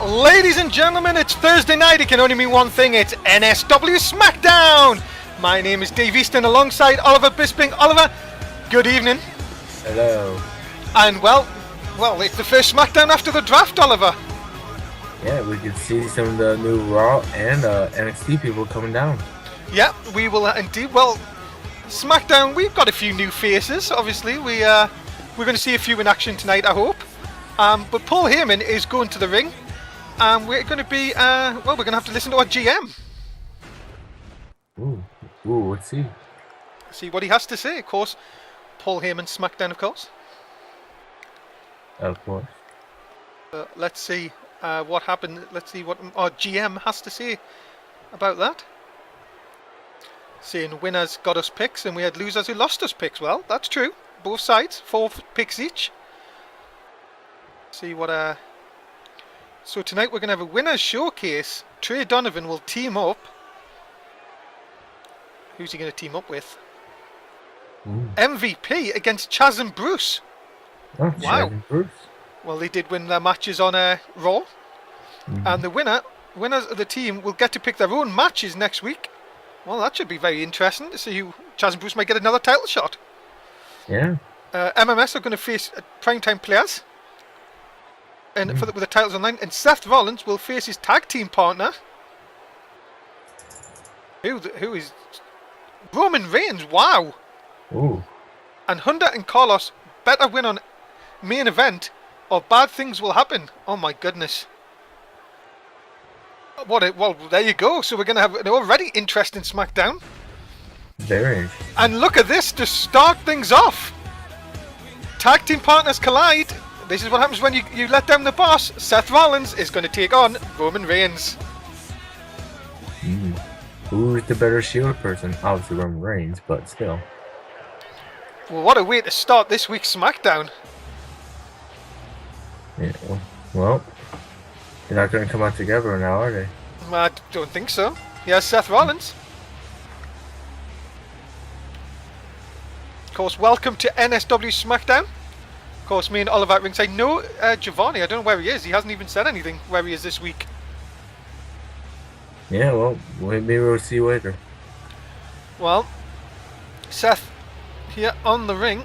Ladies and gentlemen, it's Thursday night. It can only mean one thing. It's NSW Smackdown. My name is Dave Easton alongside Oliver Bisping. Oliver, good evening. Hello. And well, it's the first Smackdown after the draft, Oliver. Yeah, we can see some of the new Raw and NXT people coming down. Yeah, we will indeed. Well, Smackdown, we've got a few new faces. Obviously, we're going to see a few in action tonight, I hope. But Paul Heyman is going to the ring. We're going to be, we're going to have to listen to our GM. Ooh, let's see. See what he has to say, of course. Paul Heyman, Smackdown, of course. Of course. Let's see what happened. Let's see what our GM has to say about that. Saying winners got us picks and we had losers who lost us picks. Well, that's true. Both sides, 4 picks each. See what... So tonight we're going to have a winners showcase. Trey Donovan will team up. Who's he going to team up with? MVP against Chaz and Bruce. Oh, wow. Chaz and Bruce. Well, they did win their matches on Raw. And the winners of the team will get to pick their own matches next week. Well, that should be very interesting to see who Chaz and Bruce might get another title shot. Yeah. MMS are going to face primetime players. And with the titles online, and Seth Rollins will face his tag team partner, who is Roman Reigns. Wow! Ooh. And Hunter and Carlos better win on main event, or bad things will happen. Oh my goodness! Well, there you go. So we're going to have an already interesting SmackDown. Very interesting. And look at this to start things off. Tag team partners collide. This is what happens when you let down the boss. Seth Rollins is going to take on Roman Reigns. Who's the better Shield person? Obviously Roman Reigns, but still. Well, what a way to start this week's SmackDown. Yeah, well, they're not going to come out together now, are they? I don't think so. Here's Seth Rollins. Of course, welcome to NSW Smackdown. Of course, me and Oliver at ringside. No, Giovanni, I don't know where he is. He hasn't even said anything where he is this week. Yeah, well, maybe we'll see you later. Well, Seth here on the ring,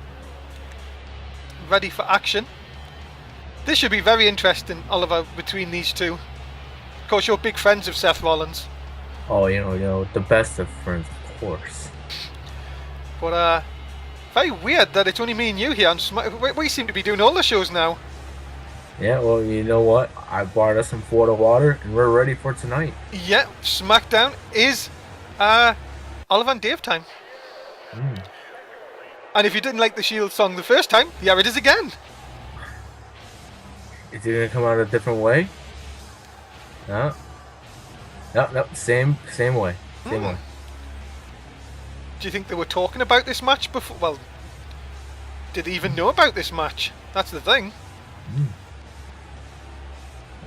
ready for action. This should be very interesting, Oliver, between these two. Of course, you're big friends of Seth Rollins. Oh, you know, the best of friends, of course. But, very weird that it's only me and you here. We seem to be doing all the shows now. Yeah, well, you know what? I brought us some Florida water, and we're ready for tonight. Yeah, SmackDown is Oliver and Dave time. And if you didn't like the Shield song the first time, here it is again. Is it going to come out a different way? No. No, same way. Same way. Do you think they were talking about this match before? Well, did they even know about this match? That's the thing.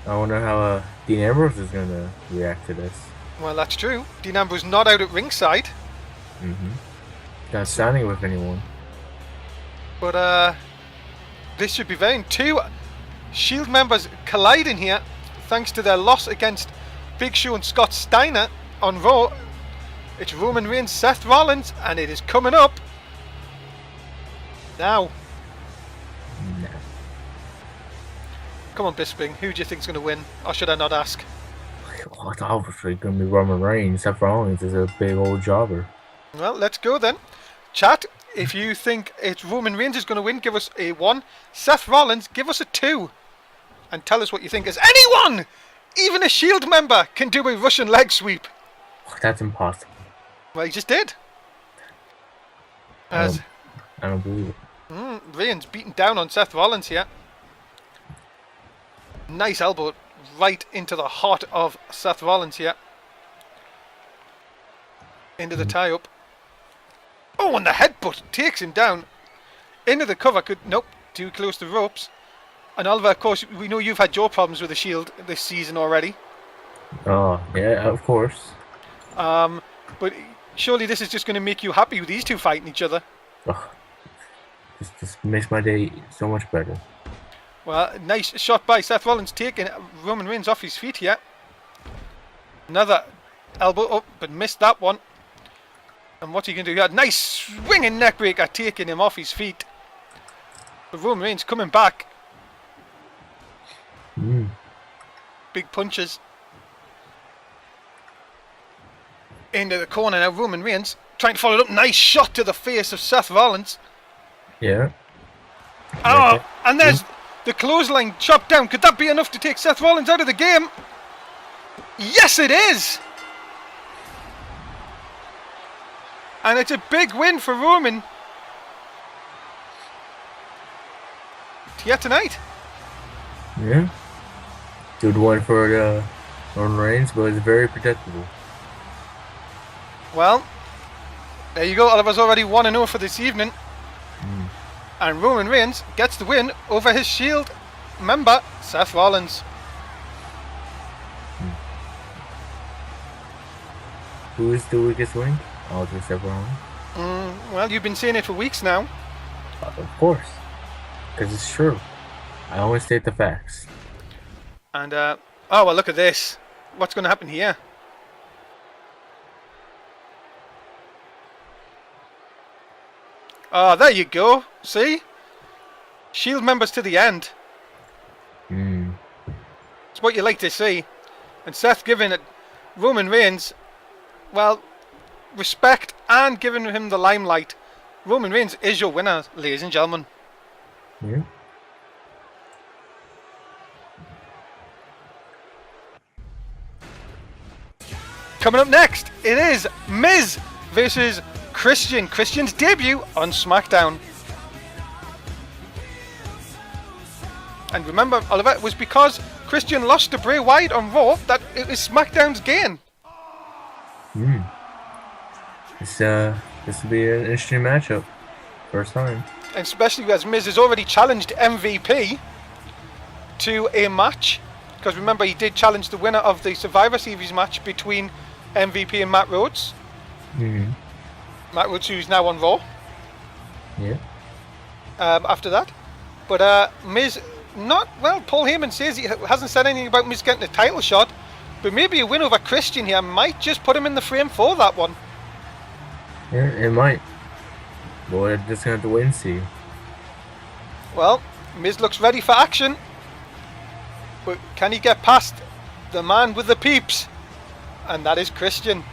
I wonder how Dean Ambrose is going to react to this. Well, that's true. Dean Ambrose not out at ringside. Not signing with anyone. But this should be very... Two Shield members colliding here thanks to their loss against Big Show and Scott Steiner on Raw. It's Roman Reigns, Seth Rollins, and it is coming up now. No. Come on, Bisping. Who do you think is going to win? Or should I not ask? Well, it's obviously going to be Roman Reigns. Seth Rollins is a big old jobber. Well, let's go then. Chat, if you think it's Roman Reigns is going to win, give us a 1. Seth Rollins, give us a 2. And tell us what you think. As anyone, even a Shield member, can do a Russian leg sweep. That's impossible. Well, he just did. I don't believe it. Reigns beating down on Seth Rollins here. Nice elbow right into the heart of Seth Rollins here. Into the tie-up. Oh, and the headbutt takes him down. Into the cover. Nope, too close to the ropes. And Oliver, of course, we know you've had your problems with the Shield this season already. Oh, yeah, of course. But surely this is just going to make you happy with these two fighting each other. This makes my day so much better. Well, nice shot by Seth Rollins, taking Roman Reigns off his feet here. Another elbow up, but missed that one. And what's he going to do here? Nice swinging neckbreaker, taking him off his feet. But Roman Reigns coming back. Big punches. Into the corner now, Roman Reigns trying to follow it up. Nice shot to the face of Seth Rollins. Yeah. Oh, and there's the clothesline chopped down. Could that be enough to take Seth Rollins out of the game? Yes, it is. And it's a big win for Roman. Yeah, tonight. Yeah. Good one for Roman Reigns, but it's very predictable. Well, there you go. Oliver's already 1-0 for this evening. And Roman Reigns gets the win over his Shield member, Seth Rollins. Who is the weakest link? I'll just Seth Rollins. Well, you've been saying it for weeks now. Of course. Because it's true. I always state the facts. And, oh, well, look at this. What's going to happen here? Oh, there you go. See? Shield members to the end. It's what you like to see. And Seth giving it Roman Reigns, well, respect and giving him the limelight. Roman Reigns is your winner, ladies and gentlemen. Yeah. Coming up next, it is Miz versus Christian. Christian's debut on Smackdown. And remember, Oliver, it was because Christian lost to Bray Wyatt on Raw that it was SmackDown's gain. This will be an interesting matchup. First time. And especially as Miz has already challenged MVP to a match. Because remember, he did challenge the winner of the Survivor Series match between MVP and Matt Rhodes. Matt Rhodes, who's now on Raw. Yeah. After that. But Miz, not, well, Paul Heyman says he hasn't said anything about Miz getting a title shot. But maybe a win over Christian here might just put him in the frame for that one. Yeah, it might. But we're just going to have to wait and see. Well, Miz looks ready for action. But can he get past the man with the peeps? And that is Christian.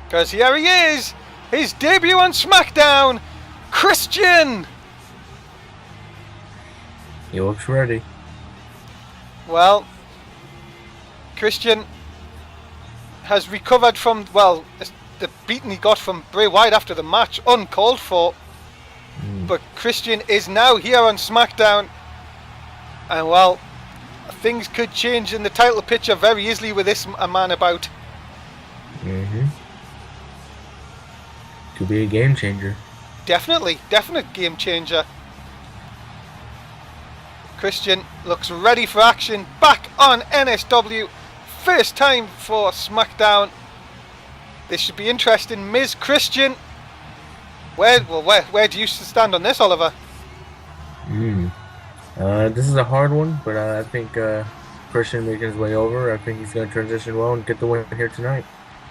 Because here he is, his debut on SmackDown, Christian! He looks ready. Well, Christian has recovered from, well, the beating he got from Bray Wyatt after the match, uncalled for. But Christian is now here on SmackDown. And well, things could change in the title picture very easily with this a man about. Could be a game changer. Definitely, definite game changer. Christian looks ready for action, back on NSW, first time for SmackDown. This should be interesting. Miz, Christian, where do you stand on this, Oliver? This is a hard one, but I think Christian making his way over. I think he's going to transition well and get the win here tonight.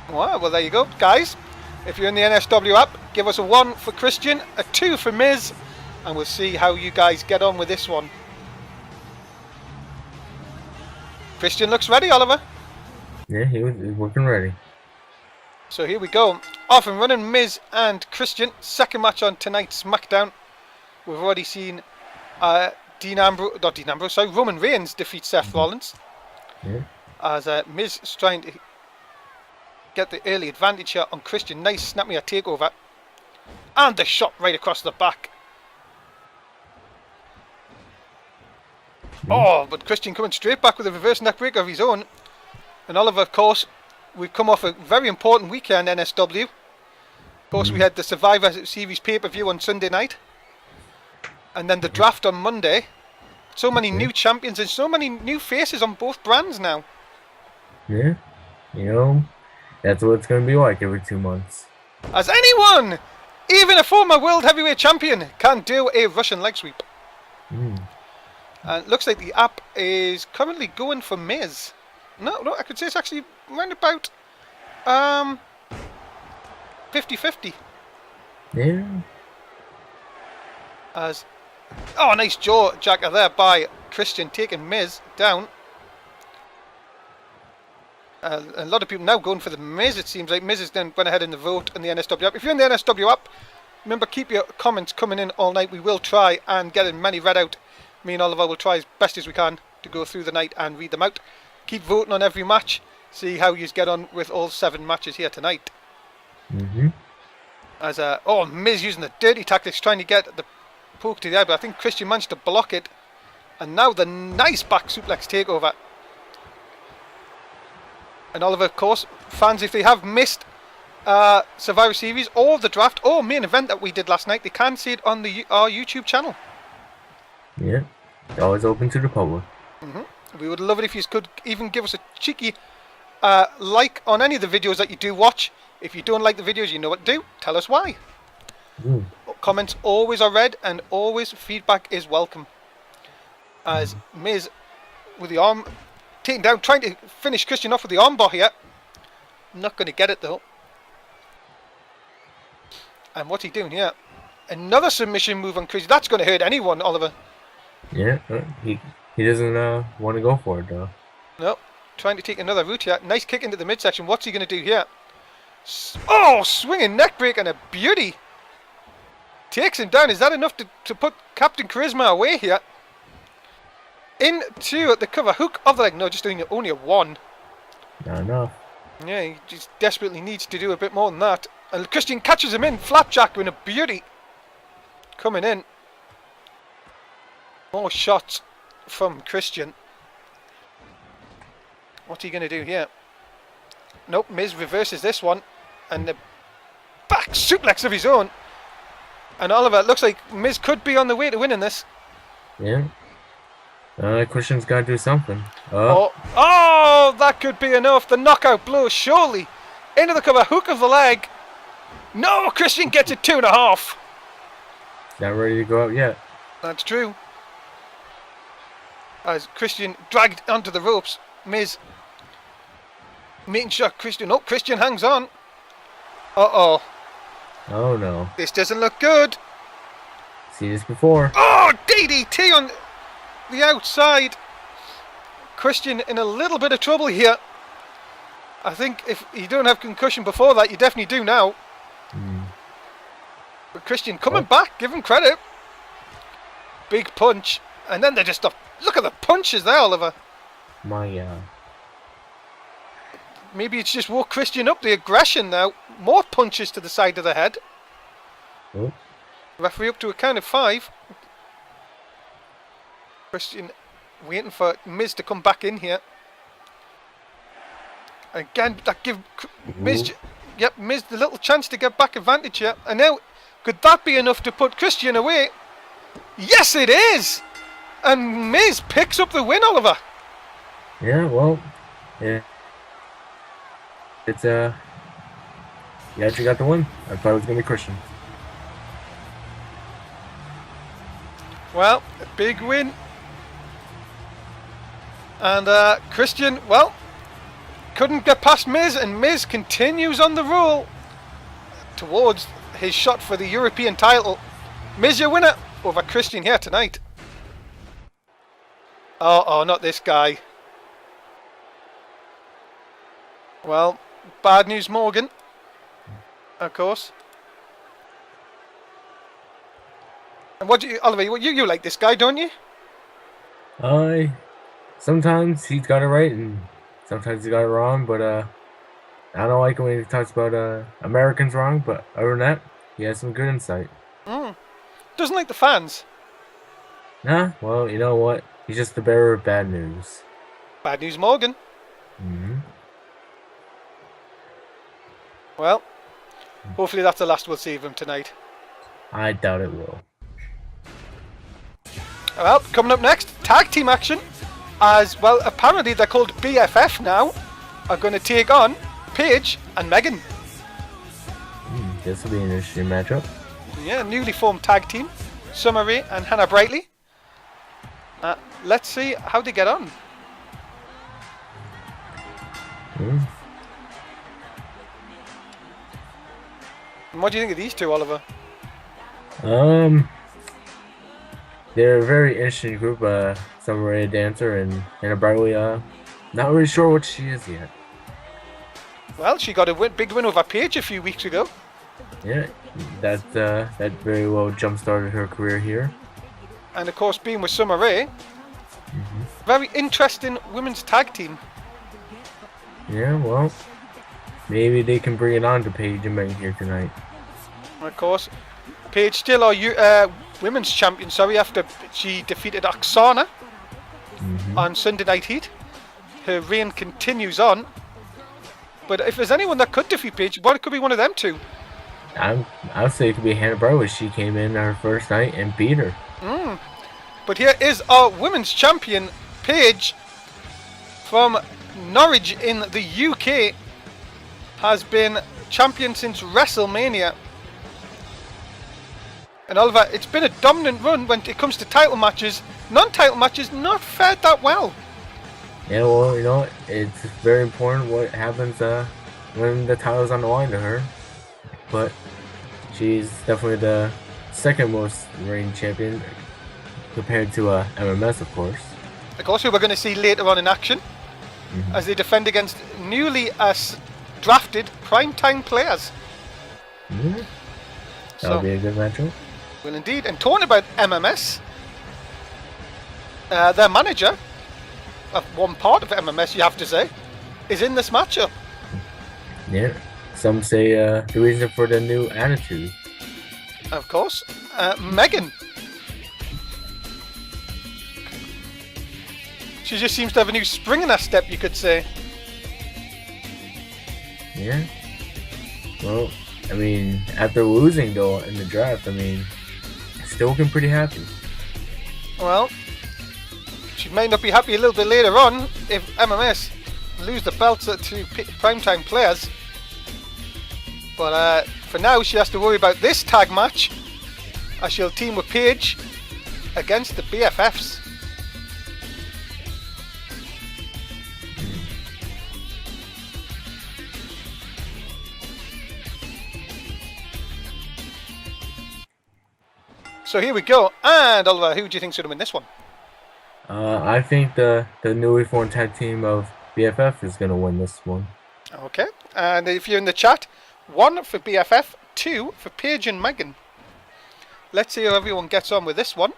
Well, there you go, guys. If you're in the NSW app, give us a 1 for Christian, a 2 for Miz, and we'll see how you guys get on with this one. Christian looks ready, Oliver. Yeah, he's looking ready. So here we go. Off and running, Miz and Christian. Second match on tonight's SmackDown. We've already seen Roman Reigns defeat Seth Rollins. Yeah. As Miz is trying to get the early advantage here on Christian. Nice snap-mare takeover. And the shot right across the back. Oh, but Christian coming straight back with a reverse neckbreaker of his own. And Oliver, of course, we've come off a very important weekend NSW. Of course, we had the Survivor Series pay-per-view on Sunday night. And then the draft on Monday. So many new champions and so many new faces on both brands now. Yeah, you know, That's what it's gonna be like every 2 months. As anyone, even a former world heavyweight champion, can do a Russian leg sweep. And it looks like the app is currently going for Miz. No, I could say it's actually around about 50-50. Yeah. As nice jaw jacker there by Christian, taking Miz down. A lot of people now going for the Miz, it seems like. Miz has then went ahead in the vote in the NSW app. If you're in the NSW app, remember, keep your comments coming in all night. We will try and get as many read out. Me and Oliver will try as best as we can to go through the night and read them out. Keep voting on every match. See how you get on with all 7 matches here tonight. As Miz using the dirty tactics, trying to get the poke to the eye, but I think Christian managed to block it. And now the nice back suplex takeover. And Oliver, of course, fans, if they have missed Survivor Series or the draft or main event that we did last night, they can see it on our YouTube channel. Yeah, it's always open to the public. We would love it if you could even give us a cheeky like on any of the videos that you do watch. If you don't like the videos, you know what to do. Tell us why. Comments always are read, and always feedback is welcome. As Miz with the arm taken down, trying to finish Christian off with the armbar here. Not going to get it though. And what's he doing here? Another submission move on Christian. That's going to hurt anyone, Oliver. Yeah, he doesn't want to go for it though. No, trying to take another route here. Nice kick into the midsection. What's he going to do here? Swinging neck break and a beauty. Takes him down. Is that enough to put Captain Charisma away here? Into the cover hook of the leg. No, just doing only a 1. Not enough. Yeah, he just desperately needs to do a bit more than that. And Christian catches him in. Flapjack with a beauty. Coming in. More shots from Christian. What's he going to do here? Nope, Miz reverses this one. And the back suplex of his own. And Oliver, it looks like Miz could be on the way to winning this. Yeah. Christian's got to do something. That could be enough. The knockout blow, surely. Into the cover, hook of the leg. No, Christian gets it 2.5. Not ready to go out yet. That's true. As Christian dragged onto the ropes, Miz making sure Christian hangs on. Oh no. This doesn't look good. See this before. DDT on the outside. Christian in a little bit of trouble here. I think if you don't have concussion before that, you definitely do now. But Christian coming back, give him credit. Big punch. And then they just stop. Look at the punches there, Oliver. Maybe it's just woke Christian up, the aggression now. More punches to the side of the head. Referee up to a count of 5. Christian waiting for Miz to come back in here. Again, that give Miz, Miz the little chance to get back advantage here. And now, could that be enough to put Christian away? Yes, it is! And Miz picks up the win, Oliver. Yeah, well, yeah. It's, you actually got the win. I thought it was going to be Christian. Well, a big win. And Christian, couldn't get past Miz, and Miz continues on the roll towards his shot for the European title. Miz, your winner over Christian here tonight. Oh, not this guy. Well, bad news, Morgan. Of course. And what do you, Oliver? You like this guy, don't you? Sometimes he's got it right, and sometimes he's got it wrong. But I don't like when he talks about Americans wrong. But other than that, he has some good insight. Doesn't like the fans. Nah. Well, you know what? He's just the bearer of bad news. Bad news, Morgan. Well, hopefully that's the last we'll see of him tonight. I doubt it will. Well, coming up next, tag team action. As well, apparently they're called BFF now. Are going to take on Paige and Megan. This will be an interesting matchup. Yeah, newly formed tag team. Summer Rae and Hannah Brightly. Let's see how they get on. And what do you think of these two, Oliver? They're a very interesting group. Summer Rae, dancer, and Hannah Brightly. Not really sure what she is yet. Well, she got a big win over Paige a few weeks ago. Yeah, that very well jump-started her career here. And of course, being with Summer Rae, very interesting women's tag team. Yeah, well, maybe they can bring it on to Paige and Megan here tonight. Of course, Paige still our women's champion, after she defeated Oksana on Sunday Night Heat. Her reign continues on. But if there's anyone that could defeat Paige, it could be one of them two. I'd say it could be Hannah Brightly. She came in her first night and beat her. But here is our women's champion, Paige, from Norwich in the UK. Has been champion since WrestleMania. And Oliver, it's been a dominant run when it comes to title matches. Non-title matches not fared that well. Yeah, well, you know, it's very important what happens when the title's on the line to her. But she's definitely the second most reigning champion compared to MMS, of course. Of course, who we're going to see later on in action as they defend against newly drafted primetime players. That'll be a good matchup. Well, indeed. And talking about MMS, their manager, one part of MMS, you have to say, is in this matchup. Yeah. Some say the reason for the new attitude. Of course. Megan. She just seems to have a new spring in her step, you could say. Yeah. Well, I mean, after losing, though, in the draft, I mean, still looking pretty happy. Well, she may not be happy a little bit later on if MMS lose the belts to primetime players. But for now, she has to worry about this tag match as she'll team with Paige against the BFFs. So here we go. And Oliver, who do you think's going to win this one? I think the newly formed tag team of BFF is going to win this one. Okay. And if you're in the chat, 1 for BFF, 2 for Paige and Megan. Let's see how everyone gets on with this one.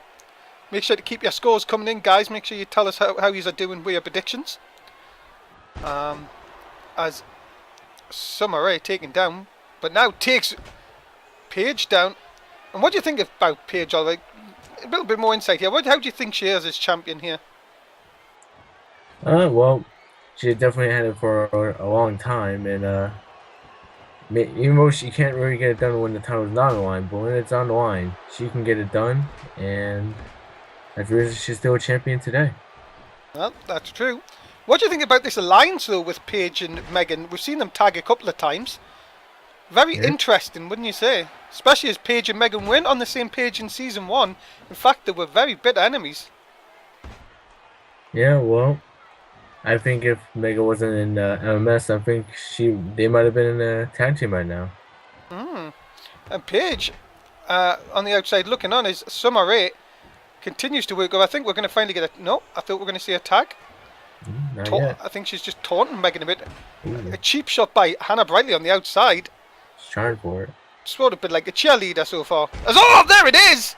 Make sure to keep your scores coming in, guys. Make sure you tell us how you are doing with your predictions. As Summer Rae taken down, but now takes Paige down. And what do you think about Paige, Oliver? A little bit more insight here. How do you think she is as champion here? Well, she definitely had it for a long time, and even though she can't really get it done when the title's not on the line, but when it's on the line, she can get it done, and that's the reason she's still a champion today. Well, that's true. What do you think about this alliance, though, with Paige and Megan? We've seen them tag a couple of times. Very interesting, wouldn't you say? Especially as Paige and Megan weren't on the same page in Season 1. In fact, they were very bitter enemies. Yeah, well, I think if Megan wasn't in MMS, I think they might have been in a tag team right now. And Paige, on the outside looking on, is Summer Rae continues to work. I think we're going to finally get a... No, I thought we were going to see a tag. Not yet. I think she's just taunting Megan a bit. A cheap shot by Hannah Brightly on the outside. She's trying for it. Sort of a bit like a cheerleader so far. Oh, there it is!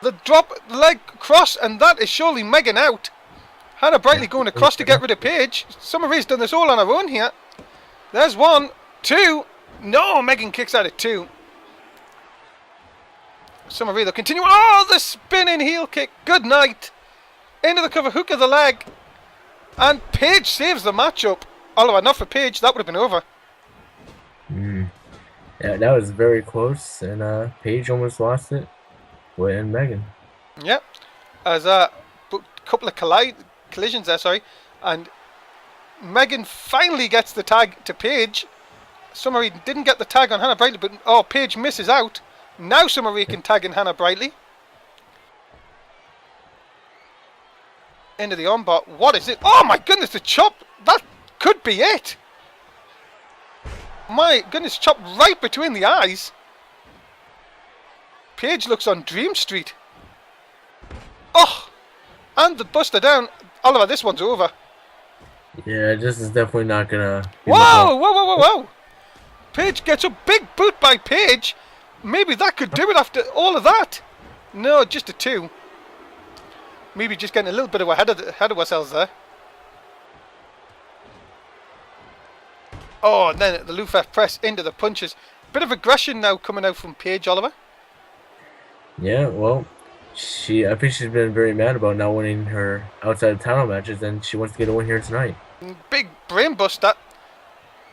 The drop leg cross, and that is surely Megan out. Hannah Brightly going across to get rid of Paige. Summer Rae's done this all on her own here. There's 1, 2. No, Megan kicks out at 2. Summer Rae, they'll continue. Oh, the spinning heel kick. Good night. Into the cover, hook of the leg. And Paige saves the matchup. Oliver, not for Paige. That would have been over. Yeah, that was very close, and Paige almost lost it with Megan. Yeah, as a couple of collisions there, sorry, and Megan finally gets the tag to Paige. Summer Rae didn't get the tag on Hannah Brightly, but Paige misses out. Now Summer Rae can tag in Hannah Brightly. Into the armbar. What is it? Oh my goodness, the chop! That could be it! My goodness, chop right between the eyes. Paige looks on Dream Street. Oh! And the buster down. Oliver, this one's over. Yeah, this is definitely not gonna be whoa! Paige gets a big boot by Paige. Maybe that could do it after all of that. No, just a 2. Maybe just getting a little bit ahead of ourselves there. Oh, and then the loofah press into the punches. Bit of aggression now coming out from Paige, Oliver. Yeah, well, I think she's been very mad about not winning her outside title matches, and she wants to get a win here tonight. Big brain buster.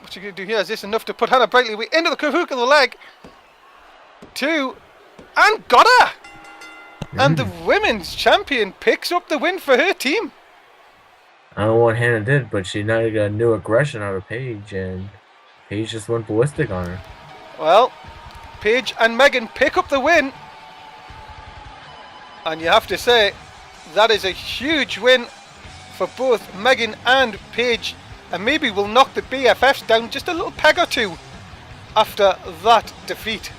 What's she going to do here? Is this enough to put Hannah Brightly away into the hook of the leg? 2. And got her! And the women's champion picks up the win for her team. I don't know what Hannah did, but she now got new aggression out of Paige, and Paige just went ballistic on her. Well, Paige and Megan pick up the win. And you have to say, that is a huge win for both Megan and Paige. And maybe we'll knock the BFFs down just a little peg or 2 after that defeat.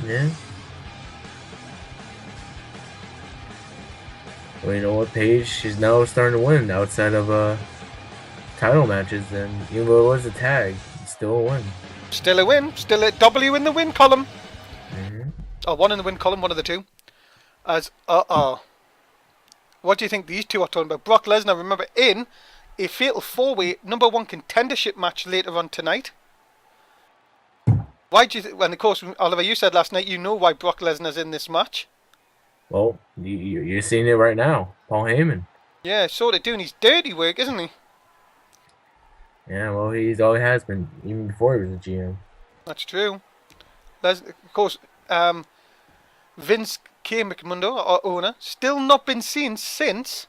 Yeah. Well, you know what, Paige, she's now starting to win outside of title matches, and even though it was a tag, it's still a win. Still a win, still a W in the win column. Mm-hmm. Oh, 1 in the win column, 1 of the 2. As, what do you think these two are talking about? Brock Lesnar, remember, in a fatal 4-way #1 contendership match later on tonight. Why do you think, and of course, Oliver, you said last night you know why Brock Lesnar's in this match. Well, you're seeing it right now. Paul Heyman. Yeah, sort of doing his dirty work, isn't he? Yeah, well, he's always has been, even before he was a GM. That's true. Of course, Vince K. McMundo, our owner, still not been seen since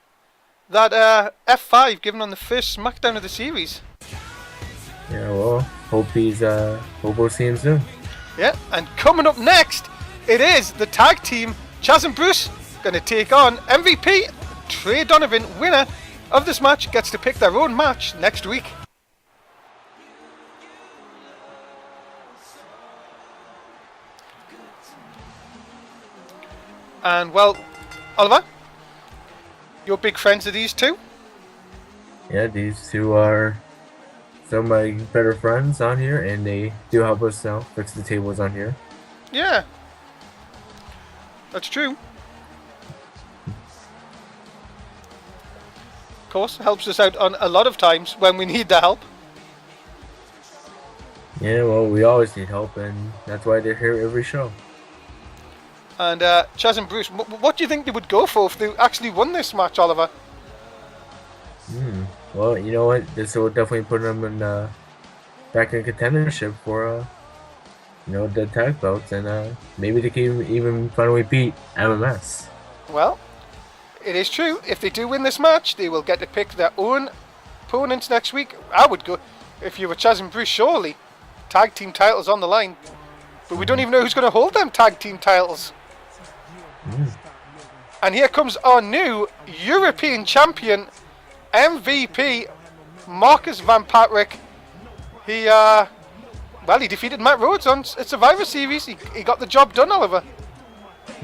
that F5 given on the first SmackDown of the series. Yeah, well, hope we'll see him soon. Yeah, and coming up next, it is the tag team Chaz and Bruce going to take on MVP. Trey Donovan, winner of this match, gets to pick their own match next week. And well, Oliver, you're big friends of these two? Yeah, these two are some of my better friends on here, and they do help us now fix the tables on here. Yeah, that's true. Of course, helps us out on a lot of times when we need the help. Yeah, well, we always need help, and that's why they're here every show. And Chaz and Bruce, what do you think they would go for if they actually won this match, Oliver? Well, you know what? This will definitely put them in back in contendership for the tag belts, and maybe they can even finally beat MMS. Well, it is true. If they do win this match, they will get to pick their own opponents next week. I would go, if you were Chaz and Bruce, surely tag team titles on the line, but we don't even know who's going to hold them tag team titles. And here comes our new European champion, MVP, Marcus Van Patrick. He defeated Matt Rhodes on Survivor Series. He got the job done, Oliver.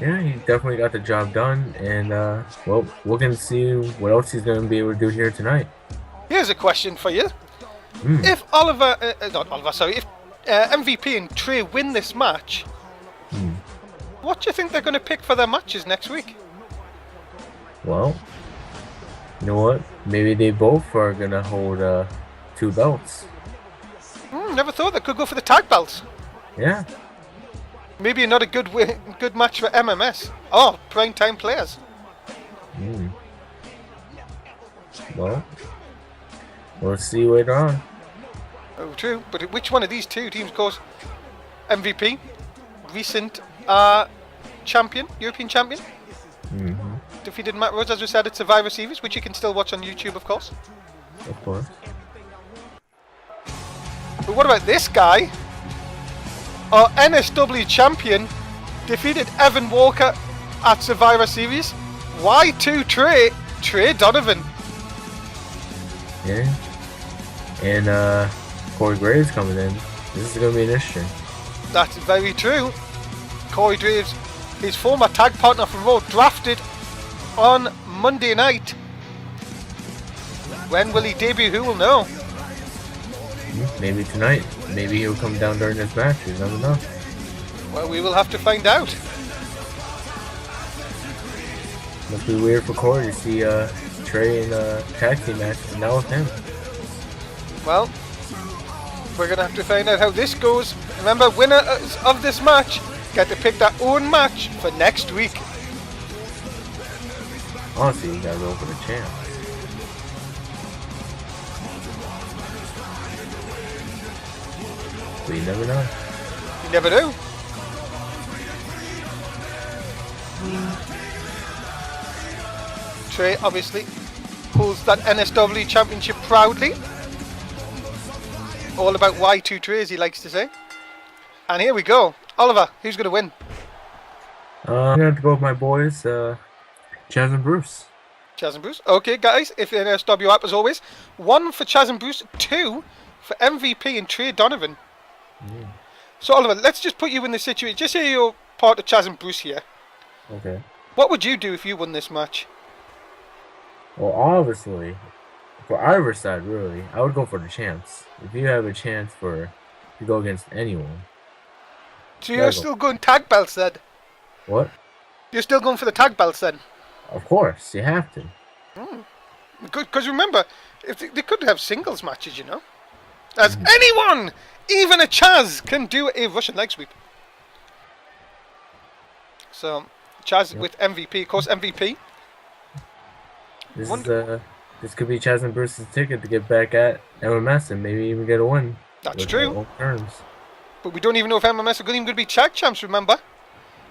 Yeah, he definitely got the job done, and well, we're gonna see what else he's gonna be able to do here tonight. Here's a question for you: if if MVP and Trey win this match, what do you think they're going to pick for their matches next week? Well, you know what? Maybe they both are gonna hold 2 belts. Never thought they could go for the tag belts. Yeah. Maybe not a good match for MMS. Oh, prime time players. Well, we'll see later on. Oh, true. But which one of these two teams, of course, MVP, recent champion, European champion, defeated Matt Rhodes, as we said, at Survivor Series, which you can still watch on YouTube, of course. Of course. But what about this guy? Our NSW champion defeated Evan Walker at Survivor Series. Y2 Trey Donovan. Yeah. And Corey Graves coming in. This is gonna be an issue. That's very true. Corey Graves, his former tag partner from Raw, drafted on Monday night. When will he debut? Who will know? Maybe tonight. Maybe he'll come down during this match. You never know. Well, we will have to find out. Must be weird for Corey to see Trey in a tag team match and now with him. Well, we're going to have to find out how this goes. Remember, winners of this match get to pick their own match for next week. Honestly, you gotta go for the champ. But you never know. You never do. Trey obviously holds that NSW championship proudly. All about Y2 Trey, as he likes to say. And here we go. Oliver, who's going to win? I'm gonna have to go with my boys, Chaz and Bruce. Chaz and Bruce. Okay, guys, if the NSW app as always, 1 for Chaz and Bruce, 2 for MVP and Trey Donovan. So Oliver, let's just put you in the situation. Just say you're part of Chaz and Bruce here. Okay. What would you do if you won this match? Well, obviously, for either side, really, I would go for the champs. If you have a chance to go against anyone. So you're still going tag belts then? What? You're still going for the tag belts then? Of course, you have to. Because remember, if they could have singles matches, you know. As anyone, even a Chaz, can do a Russian leg sweep. So, Chaz with MVP, of course, MVP. This could be Chaz and Bruce's ticket to get back at MMS and maybe even get a win. That's true. All terms. But we don't even know if MMS are even going to be tag champs, remember?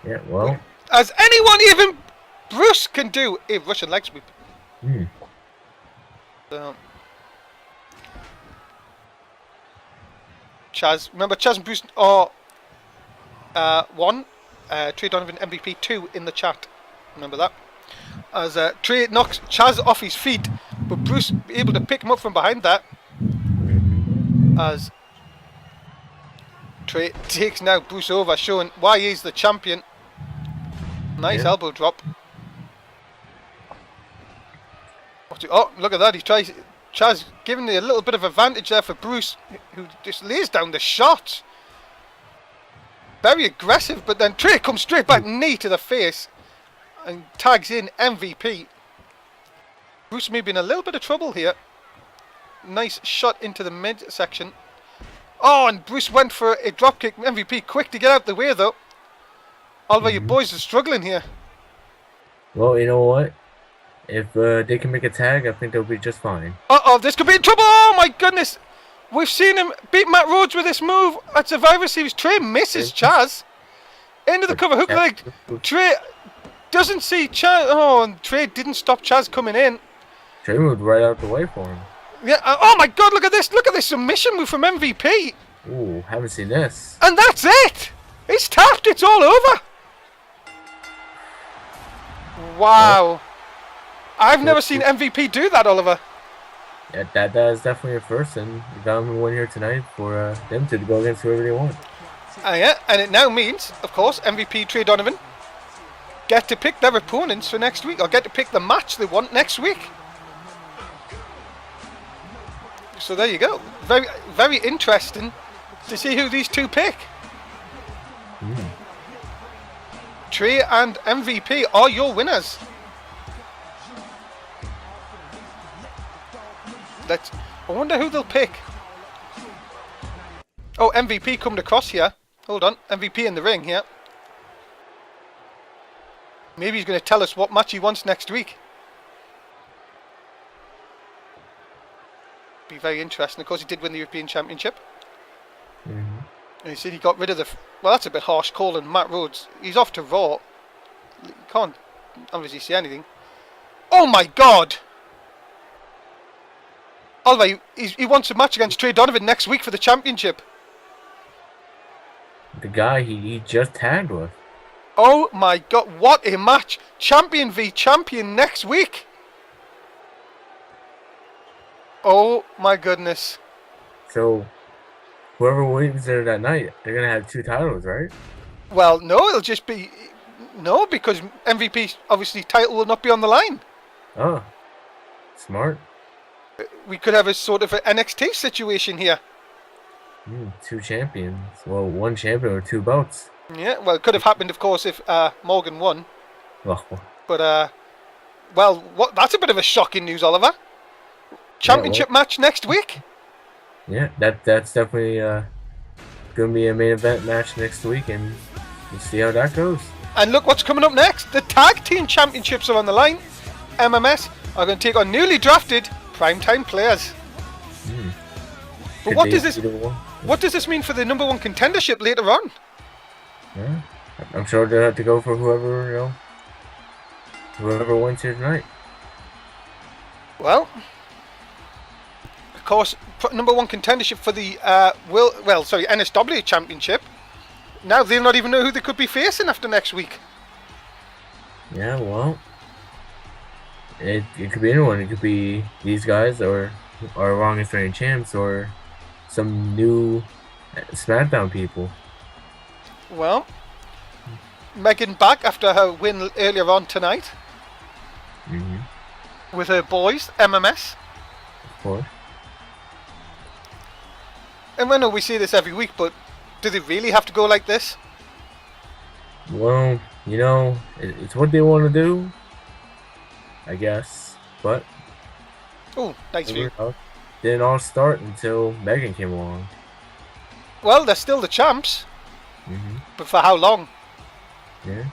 Yeah, well. As anyone, even Bruce, can do a Russian leg sweep. So, Chaz, remember Chaz and Bruce are 1, Trey Donovan MVP 2 in the chat. Remember that. As Trey knocks Chaz off his feet, but Bruce able to pick him up from behind that. As Trey takes now Bruce over, showing why he's the champion. Nice elbow drop. Oh, look at that. He tries. Chaz giving a little bit of advantage there for Bruce, who just lays down the shot. Very aggressive, but then Trey comes straight back, knee to the face, and tags in MVP. Bruce may be in a little bit of trouble here. Nice shot into the midsection. Oh, and Bruce went for a dropkick. MVP quick to get out the way, though. Oliver, your boys are struggling here. Well, you know what? If they can make a tag, I think they'll be just fine. Uh-oh, this could be in trouble. Oh, my goodness. We've seen him beat Matt Rhodes with this move at Survivor Series. Trey misses Chaz. Into the cover hook leg. Trey doesn't see Chaz. Oh, and Trey didn't stop Chaz coming in. Trey moved right out the way for him. Yeah. Oh, my God, look at this. Look at this submission move from MVP. Ooh, haven't seen this. And that's it. He's tapped. It's all over. Wow. I've never seen MVP do that, Oliver. Yeah, that is definitely a first, and you got them a win here tonight for them to go against whoever they want. Yeah, and it now means, of course, MVP Trey Donovan get to pick their opponents for next week, or get to pick the match they want next week. So there you go. Very, very interesting to see who these two pick. Trey and MVP are your winners. I wonder who they'll pick. Oh, MVP coming across here. Hold on, MVP in the ring here. Maybe he's going to tell us what match he wants next week. Be very interesting. Of course, he did win the European Championship. And he said he got rid of the... Well, that's a bit harsh calling Matt Rhodes. He's off to Raw. Can't obviously see anything. Oh my God! Oliver, he wants a match against Trey Donovan next week for the championship. The guy he just tagged with. Oh my god, what a match! Champion v champion next week! Oh my goodness. So, whoever wins there that night, they're gonna have 2 titles, right? Well, no, it'll just be... No, because MVP, obviously, title will not be on the line. Oh, smart. We could have a sort of an NXT situation here. 2 champions. Well, 1 champion with 2 belts. Yeah, well, it could have happened, of course, if Morgan won. Well, But, well, that's a bit of a shocking news, Oliver. Championship match next week? Yeah, that's definitely gonna be a main event match next week, and we'll see how that goes. And look what's coming up next. The Tag Team Championships are on the line. MMS are going to take on newly drafted Primetime Players. But what does this mean for the #1 contendership later on? Yeah, I'm sure they'll have to go for whoever wins here tonight. Well, of course, #1 contendership for the NSW Championship. Now they'll not even know who they could be facing after next week. Yeah, well, it could be anyone. It could be these guys, or our longest reigning champs, or some new Smackdown people. Well, Megan back after her win earlier on tonight with her boys, MMS. Of course. And I know we see this every week, but do they really have to go like this? Well, it's what they want to do, I guess. But oh, nice view. Didn't all start until Megan came along. Well, they're still the champs, but for how long? Yeah.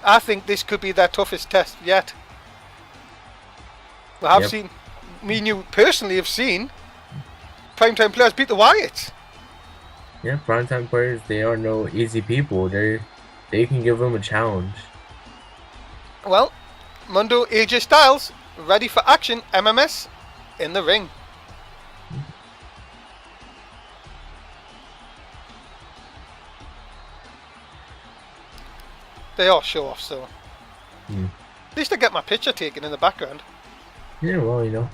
I think this could be their toughest test yet. Well, I've seen, me and you personally have seen Primetime Players beat the Wyatts. Yeah, Primetime Players, they are no easy people. They can give them a challenge. Well, Mundo, AJ Styles, ready for action. MMS in the ring. They all show off, so at least I get my picture taken in the background. Yeah, well,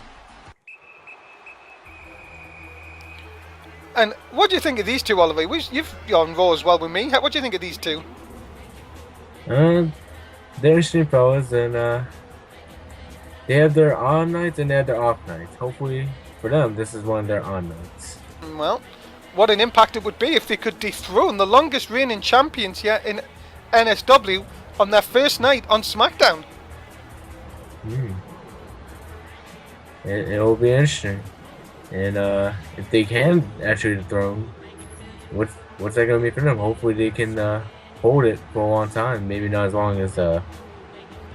And what do you think of these two, Oliver? You're on Raw as well with me. What do you think of these two? They're interesting fellas, and they have their on nights and they have their off nights. Hopefully for them, this is one of their on nights. Well, what an impact it would be if they could dethrone the longest reigning champions here in NSW on their first night on Smackdown. It'll be interesting. And if they can actually dethrone, what's that gonna be for them? Hopefully they can hold it for a long time. Maybe not as long as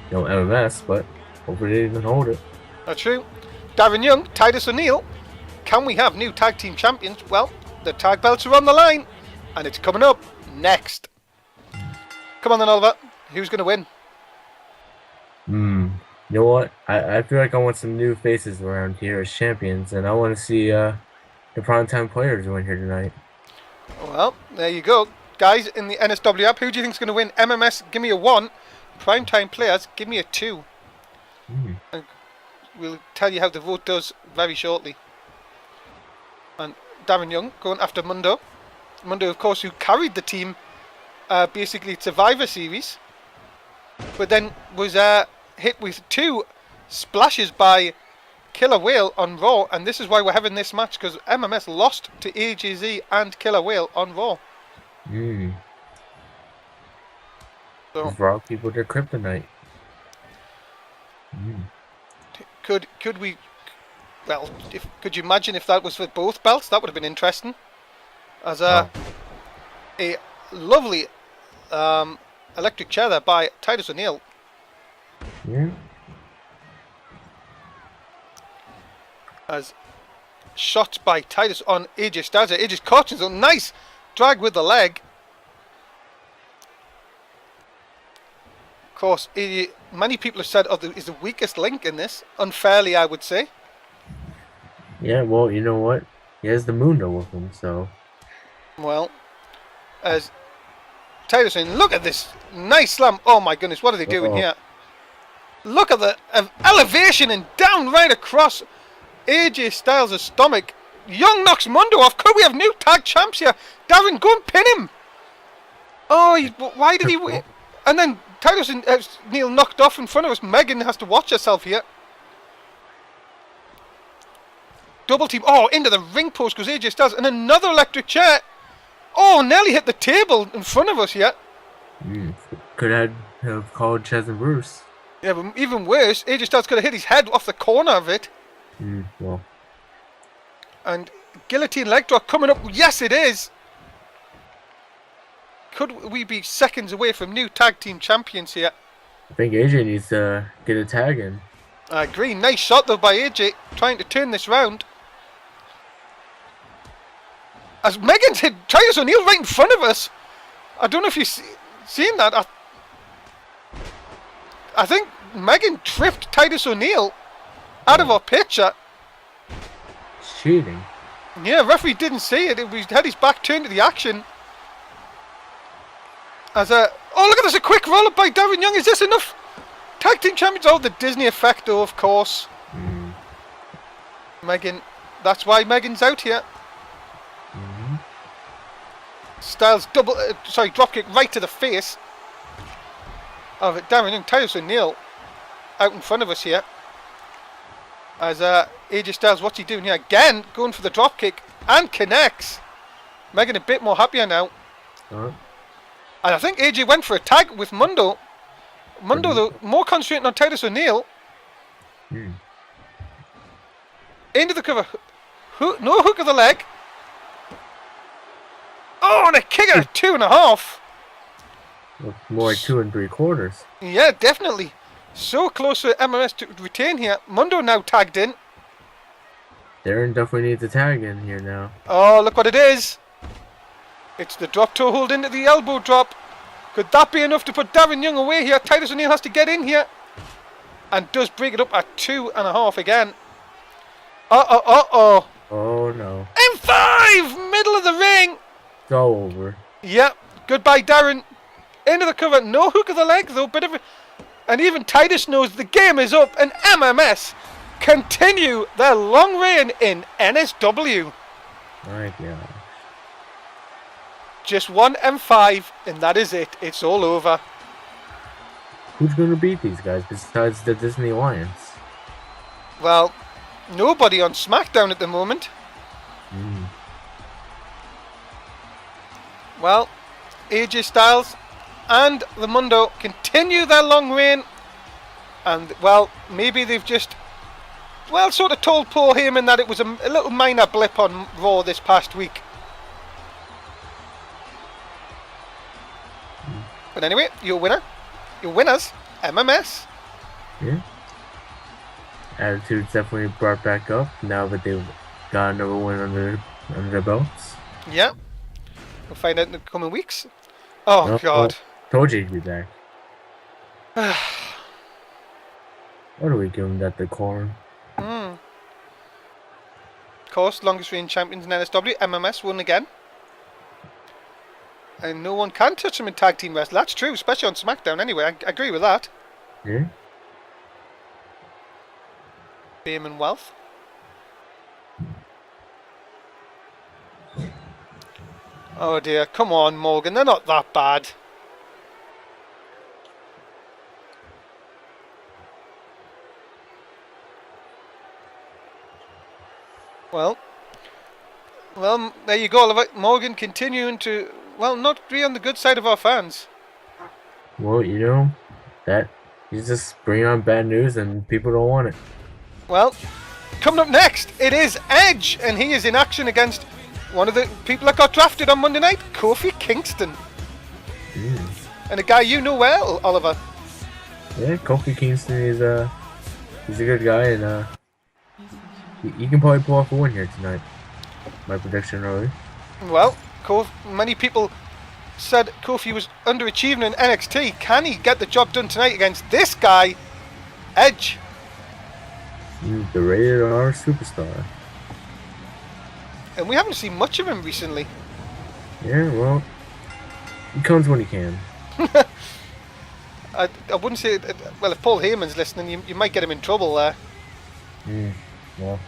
MMS, but hopefully they can hold it. That's true. Darren Young, Titus O'Neil. Can we have new tag team champions? Well, the tag belts are on the line, and it's coming up next. Come on then, Oliver. Who's going to win? You know what? I feel like I want some new faces around here as champions, and I want to see the Primetime Players win here tonight. Well, there you go. Guys, in the NSW app, who do you think is going to win? MMS, give me a 1. Primetime Players, give me a 2. And we'll tell you how the vote does very shortly. And Darren Young going after Mundo. Mundo, of course, who carried the team basically Survivor Series, but then was hit with 2 splashes by Killer Whale on Raw, and this is why we're having this match, because MMS lost to AJZ and Killer Whale on Raw. So Raw people, their kryptonite. Could we? Well, could you imagine if that was for both belts? That would have been interesting. As a lovely electric chair there by Titus O'Neil. As shots by Titus on AJ Styles. AJ's caught him, nice drag with the leg. Of course, many people have said is the weakest link in this. Unfairly, I would say. Yeah, well, you know what? He has the Mundo with him, so. Well, as Titus saying, look at this nice slam. Oh my goodness, what are they doing Oh, here? Look at the elevation and down right across AJ Styles' stomach. Young knocks Mundo off. Could we have new tag champs here? Darren, go and pin him. Oh, why did he? And then Titus and Neil knocked off in front of us. Megan has to watch herself here. Double team. Oh, into the ring post goes AJ Styles. And another electric chair. Oh, nearly hit the table in front of us here. Could have called Chaz and Bruce. Yeah, but even worse, AJ Styles could have hit his head off the corner of it. Well. And guillotine leg drop coming up. Yes, it is. Could we be seconds away from new tag team champions here? I think AJ needs to get a tag in. I agree. Nice shot though by AJ, trying to turn this round. As Megan's hit Titus O'Neil right in front of us. I don't know if you've seen that. I think Megan tripped Titus O'Neil out of our picture. Cheating. Yeah, referee didn't see it. He had his back turned to the action. Oh, look at this, a quick roll-up by Darren Young. Is this enough? Tag team champions. Oh, the Disney effect, though, of course. Megan, that's why Megan's out here. Styles drop kick right to the face of Darren Young. Titus O'Neil out in front of us here. As AJ Styles, what's he doing here? Again, going for the drop kick and connects. Megan a bit more happier now. And I think AJ went for a tag with Mundo. Mundo, though, more concentrating on Titus O'Neil. Into the cover. No hook of the leg. Oh, and a kick at 2.5. More like 2 3/4. Yeah, definitely. So close for MMS to retain here. Mundo now tagged in. Darren definitely needs a tag in here now. Oh, look what it is. It's the drop toe hold into the elbow drop. Could that be enough to put Darren Young away here? Titus O'Neil has to get in here. And does break it up at 2.5 again. Uh-oh. Oh, no. M5! Middle of the ring. It's all over. Yep. Goodbye, Darren. Into the cover. No hook of the leg, though. And even Titus knows the game is up. And MMS continue their long reign in NSW. My God. Just one M5, and that is it. It's all over. Who's going to beat these guys besides the Disney Alliance? Well, nobody on Smackdown at the moment. Well, AJ Styles and the Mundo continue their long reign. And, well, maybe they've just, sort of told Paul Heyman that it was a little minor blip on Raw this past week. But anyway, your winners, MMS. Yeah. Attitude's definitely brought back up now that they've got another win under their belts. Yeah. We'll find out in the coming weeks. Oh, God. Told you he'd be back. What do we give him that decorum? Of course, longest reigning champions in NSW, MMS won again. And no one can touch them in tag team wrestling. That's true, especially on SmackDown anyway. I agree with that. Yeah. Fame and wealth. Oh dear, come on Morgan, they're not that bad. Well, there you go, Oliver. Morgan continuing to, not be on the good side of our fans. Well, you know, that you just bring on bad news and people don't want it. Well, coming up next, it is Edge, and he is in action against one of the people that got drafted on Monday night, Kofi Kingston. And a guy you know well, Oliver. Yeah, Kofi Kingston is he's a good guy, and he can probably pull off a win here tonight. My prediction early. Well, many people said Kofi was underachieving in NXT. Can he get the job done tonight against this guy, Edge? The rated R superstar. and we haven't seen much of him recently. Yeah, well, he comes when he can. I wouldn't say... Well, if Paul Heyman's listening, you might get him in trouble there. Well.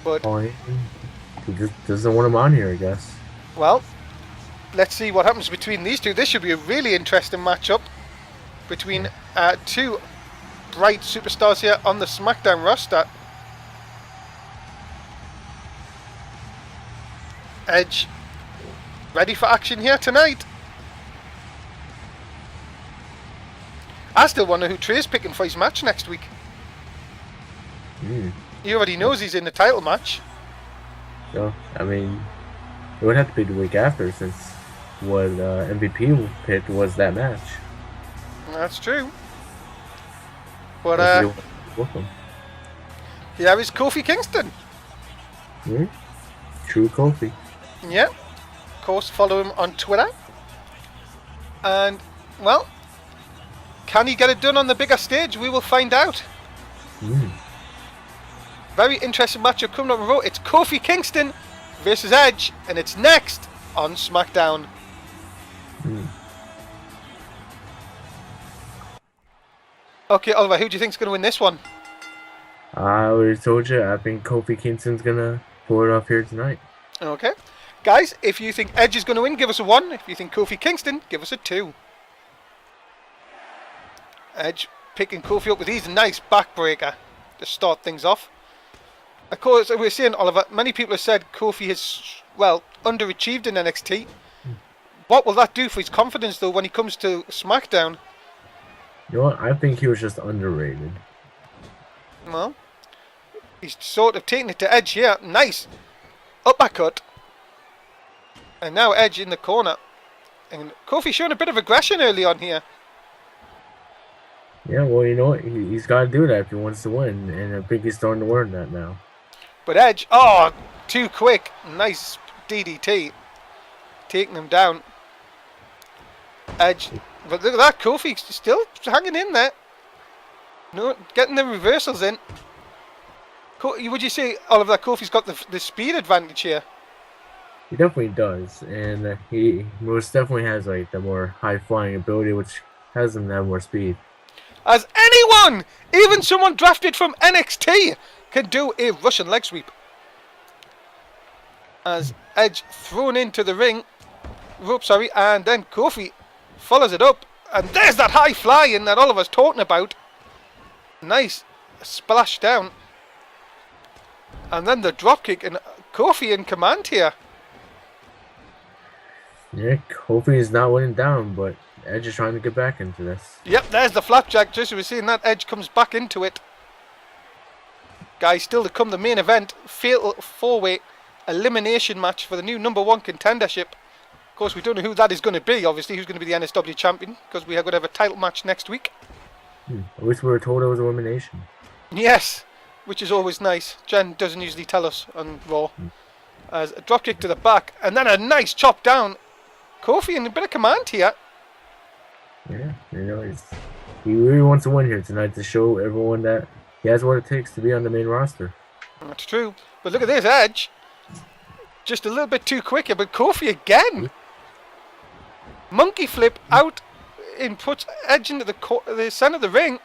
But... he just doesn't want him on here, I guess. Well, let's see what happens between these two. This should be a really interesting matchup between two bright superstars here on the Smackdown roster. Edge, ready for action here tonight. I still wonder who Trey's picking for his match next week. He already knows he's in the title match. So, I mean, it would have to be the week after, since what MVP picked was that match. That's true. But here is Kofi Kingston. True Kofi. Yeah. Of course, follow him on Twitter. And, well, can he get it done on the bigger stage? We will find out. Very interesting matchup coming up on Raw. It's Kofi Kingston versus Edge, and it's next on SmackDown. Okay, Oliver, who do you think's going to win this one? I already told you, I think Kofi Kingston's going to pull it off here tonight. Okay. Guys, if you think Edge is going to win, give us a 1. If you think Kofi Kingston, give us a 2. Edge picking Kofi up with his nice backbreaker to start things off. Of course, we're saying, Oliver, many people have said Kofi has, well, underachieved in NXT. What will that do for his confidence, though, when he comes to SmackDown? You know what? I think he was just underrated. Well, he's sort of taking it to Edge here. Nice uppercut. And now Edge in the corner. And Kofi showing a bit of aggression early on here. Yeah, well, you know what? He's got to do that if he wants to win. And I think he's starting to learn that now. But Edge, oh, too quick. Nice DDT. Taking him down. Edge, but look at that, Kofi still hanging in there. No, getting the reversals in. Would you say, Oliver, that Kofi's got the speed advantage here? He definitely does, and he most definitely has like the more high-flying ability, which has him have more speed. As anyone, even someone drafted from NXT, can do a Russian leg sweep. As Edge thrown into the rope, and then Kofi follows it up, and there's that high flying that Oliver's talking about. Nice splash down, and then the drop kick, and Kofi in command here. Yeah, Kofi is not winning down, but Edge is trying to get back into this. Yep, there's the flapjack. Just as we're seeing that, Edge comes back into it. Guys, still to come, the main event, fatal 4-way elimination match for the new #1 contendership. Of course, we don't know who that is going to be, obviously, who's going to be the NSW champion, because we are going to have a title match next week. I wish we were told it was elimination. Yes, which is always nice. Jen doesn't usually tell us on Raw. As a drop kick to the back, and then a nice chop down. Kofi in a bit of command here. Yeah, you know, he really wants to win here tonight to show everyone that he has what it takes to be on the main roster. That's true. But look at this, Edge. Just a little bit too quick here, but Kofi again. Monkey flip out and puts Edge into the center of the ring.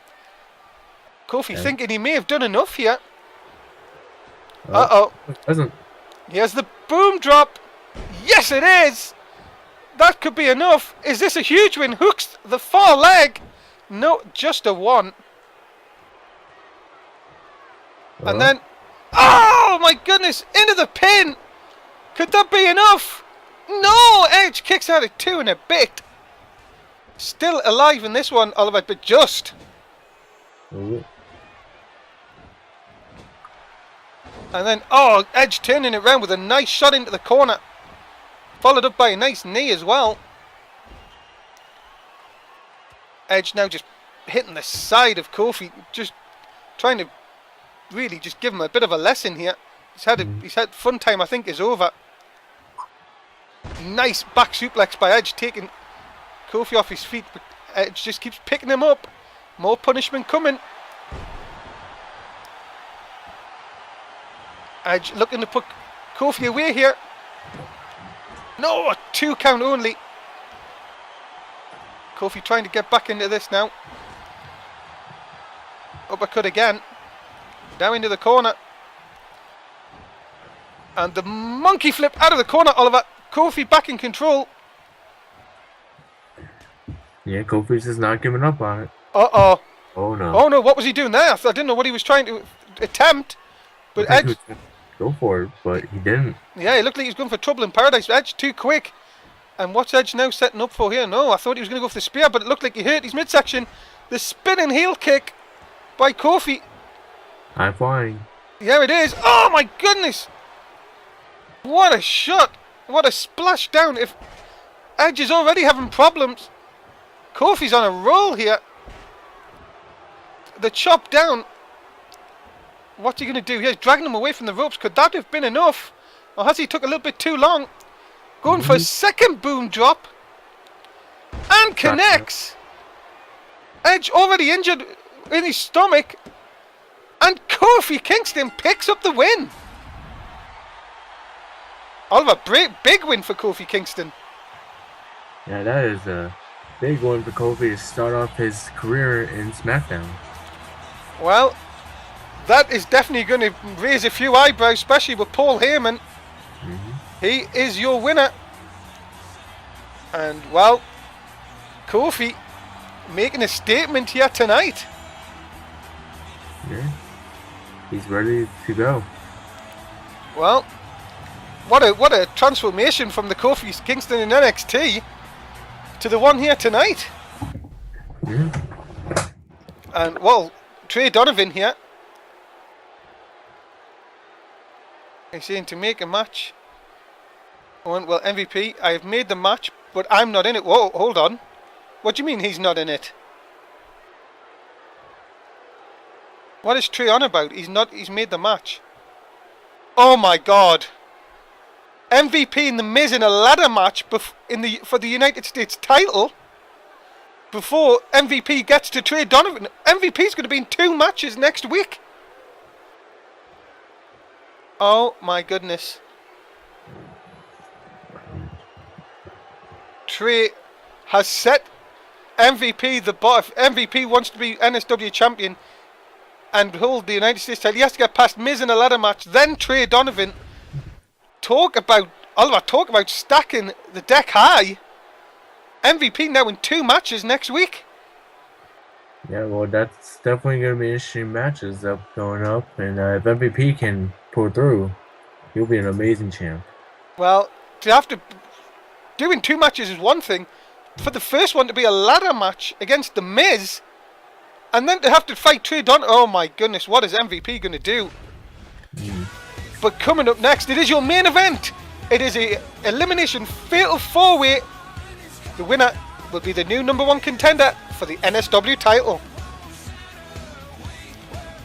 Kofi thinking he may have done enough here. Uh-oh. Doesn't. Here's the boom drop. Yes, it is. That could be enough. Is this a huge win? Hooks the far leg. No, just a 1. And then, oh my goodness, into the pin. Could that be enough? No, Edge kicks out at 2 and a bit. Still alive in this one, Oliver, but just. And then, oh, Edge turning it around with a nice shot into the corner. Followed up by a nice knee as well. Edge now just hitting the side of Kofi, just trying to really just give him a bit of a lesson here. He's had fun time, I think, is over. Nice back suplex by Edge, taking Kofi off his feet, but Edge just keeps picking him up. More punishment coming. Edge looking to put Kofi away here. No, a 2 count only. Kofi trying to get back into this now. Uppercut again. Down into the corner. And the monkey flip out of the corner, Oliver. Kofi back in control. Yeah, Kofi's just not giving up on it. Uh-oh. Oh, no. Oh, no, what was he doing there? I didn't know what he was trying to attempt. But Edge... Go for it, but he didn't. Yeah, it looked like he was going for trouble in paradise. Edge too quick. And what's Edge now setting up for here? No, I thought he was going to go for the spear, but it looked like he hurt his midsection. The spinning heel kick by Kofi. High flying. Yeah, it is. Oh, my goodness. What a shot. What a splash down. If Edge is already having problems, Kofi's on a roll here. The chop down. What's he going to do? He's dragging him away from the ropes. Could that have been enough? Or has he took a little bit too long? Going for a second boom drop. And connects. Edge already injured in his stomach. And Kofi Kingston picks up the win. Oliver, big win for Kofi Kingston. Yeah, that is a big one for Kofi to start off his career in Smackdown. Well, that is definitely going to raise a few eyebrows, especially with Paul Heyman. He is your winner. And, well, Kofi making a statement here tonight. Yeah, he's ready to go. Well, what a transformation from the Kofi Kingston in NXT to the one here tonight. Yeah. And, well, Trey Donovan here. He's saying to make a match. Well, MVP, I have made the match, but I'm not in it. Whoa, hold on. What do you mean he's not in it? What is Trey on about? He's made the match. Oh my God. MVP and The Miz in a ladder match for the United States title before MVP gets to Trey Donovan. MVP's going to be in 2 matches next week. Oh my goodness. Trey has set MVP the bar. If MVP wants to be NSW champion and hold the United States title, he has to get past Miz in a ladder match, then Trey Donovan. Talk about stacking the deck high. MVP now in 2 matches next week. Yeah, well, that's definitely going to be interesting matches going up. And if MVP can pull through, he'll be an amazing champ. Well, to have to doing 2 matches is one thing. For the first one to be a ladder match against The Miz, and then to have to fight Trey Donovan. Oh my goodness, what is MVP going to do? But coming up next, it is your main event. It is a elimination fatal 4-way. The winner will be the new #1 contender for the NSW title.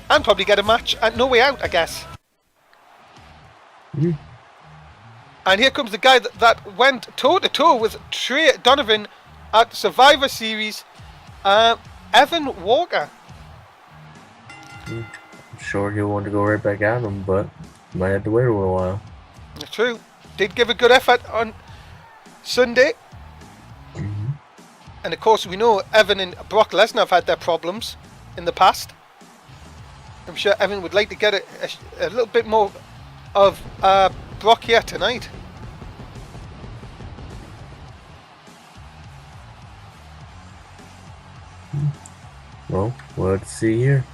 And probably get a match at No Way Out, I guess. And here comes the guy that went toe-to-toe with Trey Donovan at Survivor Series, Evan Walker. I'm sure he'll want to go right back at him, but might have to wait a little while. True. Did give a good effort on Sunday. And of course we know Evan and Brock Lesnar have had their problems in the past. I'm sure Evan would like to get a little bit more of Brock here tonight. Well, let's see here.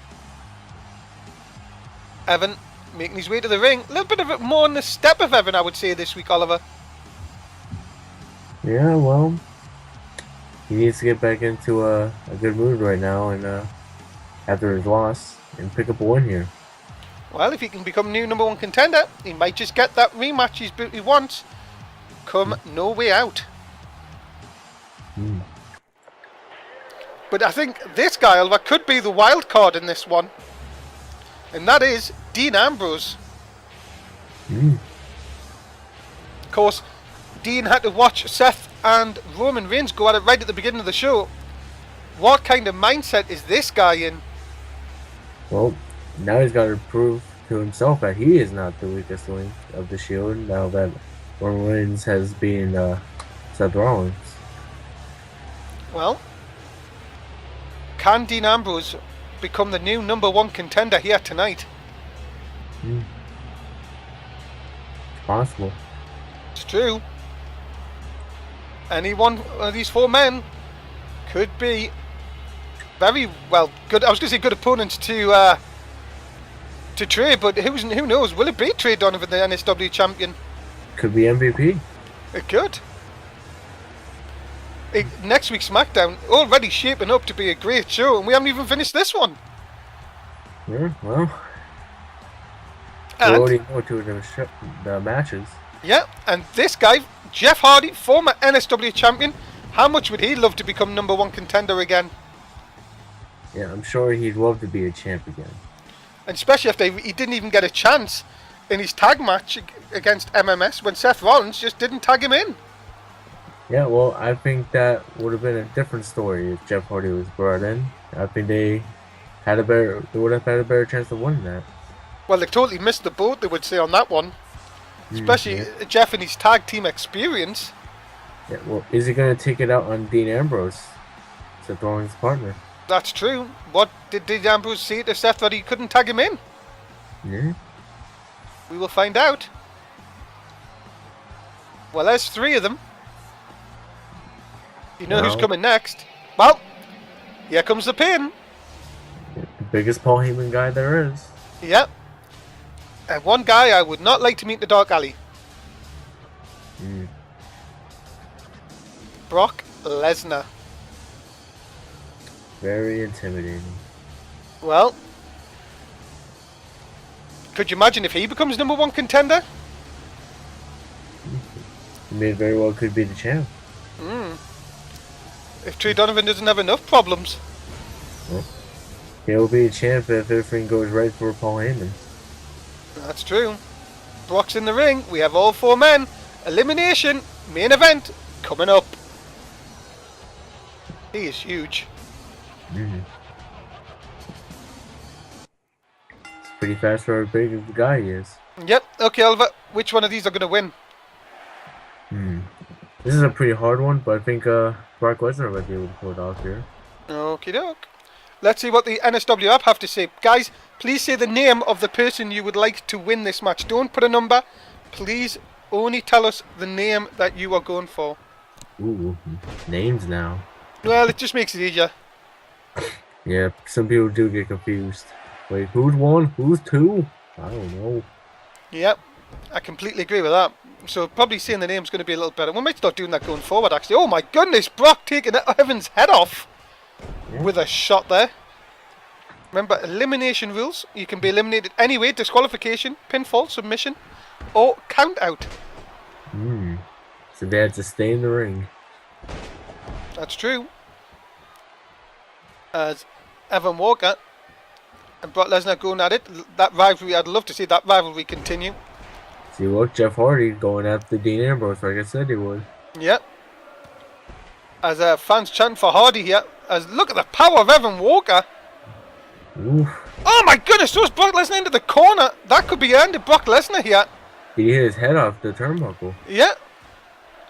Evan making his way to the ring. A little bit of it more on the step of Evan, I would say, this week, Oliver. Yeah, well, he needs to get back into a good mood right now, and after his loss, and pick up a win here. Well, if he can become new #1 contender, he might just get that rematch he wants. Come No Way Out. But I think this guy, Oliver, could be the wild card in this one. And that is Dean Ambrose. Of course, Dean had to watch Seth and Roman Reigns go at it right at the beginning of the show. What kind of mindset is this guy in? Well, now he's got to prove to himself that he is not the weakest link of the Shield now that Roman Reigns has been Seth Rollins. Well, can Dean Ambrose become the new #1 contender here tonight? It's possible. It's true. Any one of these 4 men could be very well good. I was going to say good opponents to Trey, but who knows? Will it be Trey Donovan, the NSW champion? Could be MVP. It could. Next week's Smackdown already shaping up to be a great show, and we haven't even finished this one. Yeah, well, we And already know 2 of the matches. yeah, and this guy, Jeff Hardy, former NSW champion, how much would he love to become #1 contender again? Yeah, I'm sure he'd love to be a champ again. And especially after he didn't even get a chance in his tag match against MMS when Seth Rollins just didn't tag him in. Yeah, well, I think that would have been a different story if Jeff Hardy was brought in. I think they would have had a better chance of winning that. Well, they totally missed the boat, they would say, on that one. Especially Jeff and his tag team experience. Yeah, well, is he going to take it out on Dean Ambrose, Seth Rollins' partner? That's true. What did Dean Ambrose say to Seth that he couldn't tag him in? Yeah. We will find out. Well, there's 3 of them. You know who's coming next? Well, here comes the pin. The biggest Paul Heyman guy there is. Yep. And one guy I would not like to meet in the dark alley. Brock Lesnar. Very intimidating. Well, could you imagine if he becomes #1 contender? He may very well could be the champ. If Trey Donovan doesn't have enough problems. Well, he'll be a champ if everything goes right for Paul Heyman. That's true. Brock's in the ring. We have all 4 men. Elimination. Main event. Coming up. He is huge. It's pretty fast for how big of a guy he is. Yep. Okay, Oliver. Which one of these are going to win? This is a pretty hard one, but I think Brock Lesnar might be able to pull it off here. Okie doke. Let's see what the NSW app have to say. Guys, please say the name of the person you would like to win this match. Don't put a number. Please only tell us the name that you are going for. Ooh, names now. Well, it just makes it easier. Yeah, some people do get confused. Wait, who's 1? Who's 2? I don't know. Yep, I completely agree with that. So probably saying the name's going to be a little better. We might start doing that going forward, actually. Oh my goodness, Brock taking Evan's head off with a shot there. Remember, elimination rules. You can be eliminated anyway. Disqualification, pinfall, submission, or count out. So they had to stay in the ring. That's true. As Evan Walker and Brock Lesnar going at it. That rivalry, I'd love to see that rivalry continue. See, look, Jeff Hardy going after Dean Ambrose like I said he would. Yep. As fans chant for Hardy here. As look at the power of Evan Walker. Oof. Oh my goodness, throws Brock Lesnar into the corner. That could be the end of Brock Lesnar here. He hit his head off the turnbuckle. Yeah.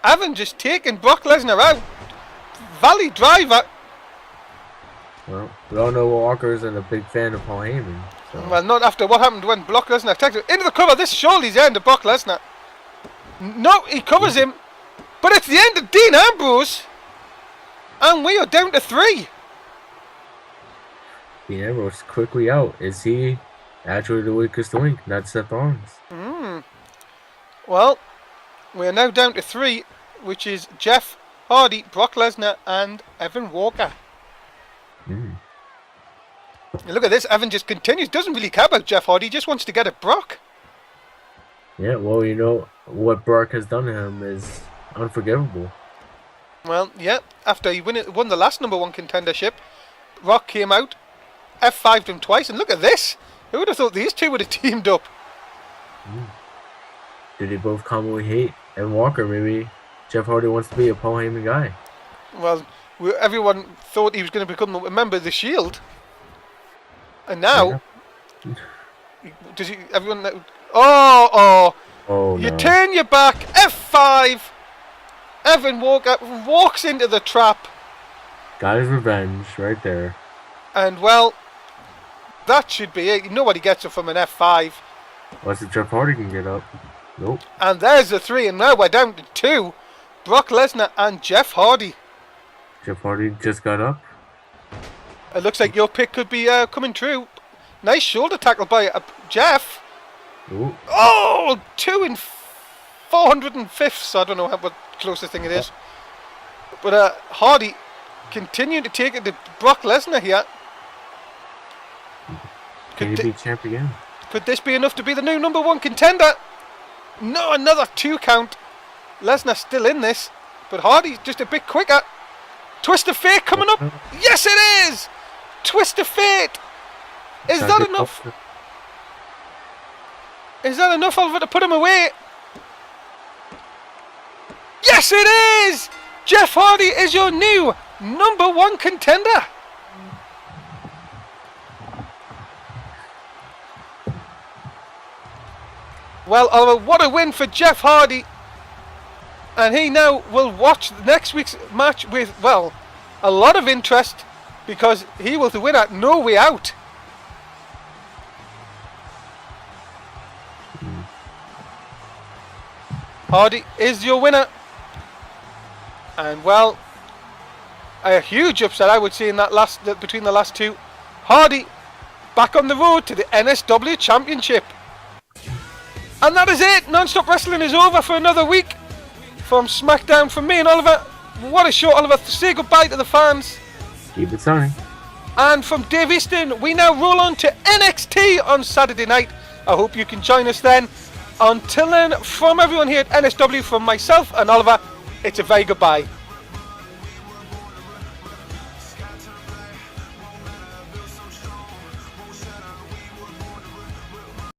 Evan just taking Brock Lesnar out. Valley driver. Well, we all know Walker isn't a big fan of Paul Heyman. So. Well, not after what happened when Brock Lesnar attacked him. Into the cover. This surely is the end of Brock Lesnar. No, he covers him. But it's the end of Dean Ambrose. And we are down to 3. Dean Ambrose quickly out. Is he actually the weakest link? Not Seth Rollins. Well, we are now down to 3, which is Jeff Hardy, Brock Lesnar, and Evan Walker. And look at this. Evan just continues. Doesn't really care about Jeff Hardy. Just wants to get at Brock. Yeah, well, you know, what Brock has done to him is unforgivable. Well, yeah. After he won the last #1 contendership, Brock came out, F5'd him twice, and look at this. Who would have thought these two would have teamed up? Do they both commonly hate Evan Walker? Maybe Jeff Hardy wants to be a Paul Heyman guy. Well, everyone thought he was going to become a member of the Shield. And now, Does he? Everyone? Oh! Oh You no. turn your back. F5. Evan Walker walks into the trap, Got his revenge right there. and well, that should be it. Nobody gets it from an F5. Unless if Jeff Hardy can get up. Nope. And there's the 3, and now we're down to 2. Brock Lesnar and Jeff Hardy. Jeff Hardy just got up. It looks like your pick could be coming true. Nice shoulder tackle by Jeff. Ooh. Oh, 2 in 405ths. I don't know what closest thing it is. But Hardy continuing to take it to Brock Lesnar here. Can he be champ again? Could this be enough to be the new number 1 contender? No, another 2 count. Lesnar still in this, but Hardy just a bit quicker. Twist of Fate coming up. Yes, it is! Twist of Fate. Is that enough? Is that enough, Oliver, to put him away? Yes, it is! Jeff Hardy is your new number 1 contender. Well, Oliver, what a win for Jeff Hardy. And he now will watch next week's match with, well, a lot of interest, because he will win at No Way Out. Hardy is your winner. And well, a huge upset I would say in that between the last 2. Hardy back on the road to the NSW Championship. And that is it. Non-Stop Wrestling is over for another week. From Smackdown, from me and Oliver. What a show, Oliver. Say goodbye to the fans. Keep it sunny. And from Dave Easton, we now roll on to NXT on Saturday night. I hope you can join us then. Until then, from everyone here at NSW, from myself and Oliver, it's a very goodbye.